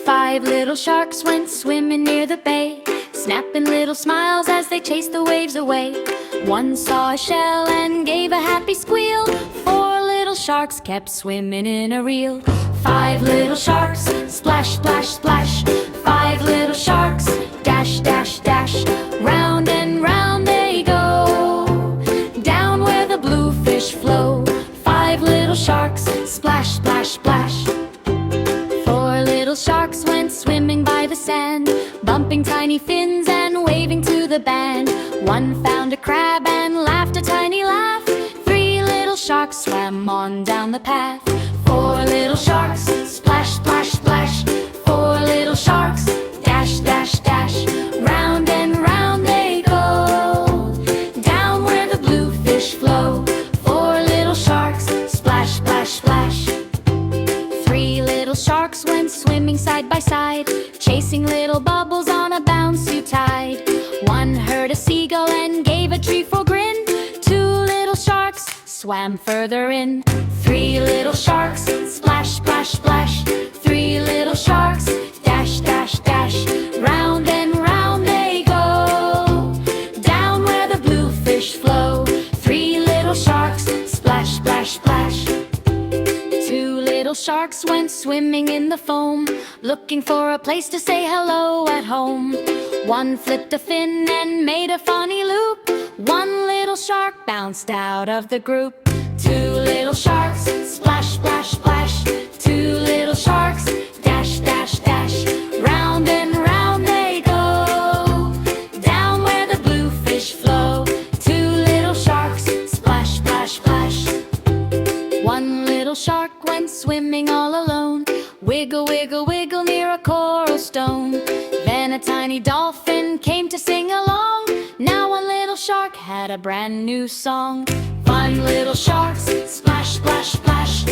5 little sharks went swimming near the bay, snapping little smiles as they chased the waves away. One saw a shell and gave a happy squeal. 4 little sharks kept swimming in a reel. 5 little sharks, splash, splash, splash. 5 little sharks, dash, dash, dash. Round and round they go, down where the blue fish flow. 5 little sharks, splash, splash, splash. 4 little sharks went swimming by the sand, bumping tiny fins and waving to the band. One found a crab and laughed a tiny laugh. 3 little sharks swam on down the path. 4 little sharks, splash, splash, splash. 4 little sharks, dash, dash, dash. Round and round they go, down where the blue fish flow. 4 little sharks, splash, splash, splash. 3 little sharks went swimming side by side, chasing little bubbles on a bouncy tide. One heard a seagull and gave a treeful grin. 2 little sharks swam further in. 3 little sharks, splash, splash, splash. 3 little sharks, dash, dash, dash. Round and round they go, down where the blue fish flow. 3 little sharks, splash, splash, splash. 2 little sharks went swimming in the foam, looking for a place to say hello at home. One flipped a fin and made a funny loop. 1 little shark bounced out of the group. 2 little sharks, splash, splash, splash. 2 little sharks, dash, dash, dash. Round and round they go, down where the blue fish flow. 2 little sharks, splash, splash, splash. 1 little shark went swimming all alone, wiggle, wiggle, wiggle near a coral stone. Then a tiny dolphin came to sing along. Now 1 little shark had a brand new song. 5 little sharks, splash, splash, splash.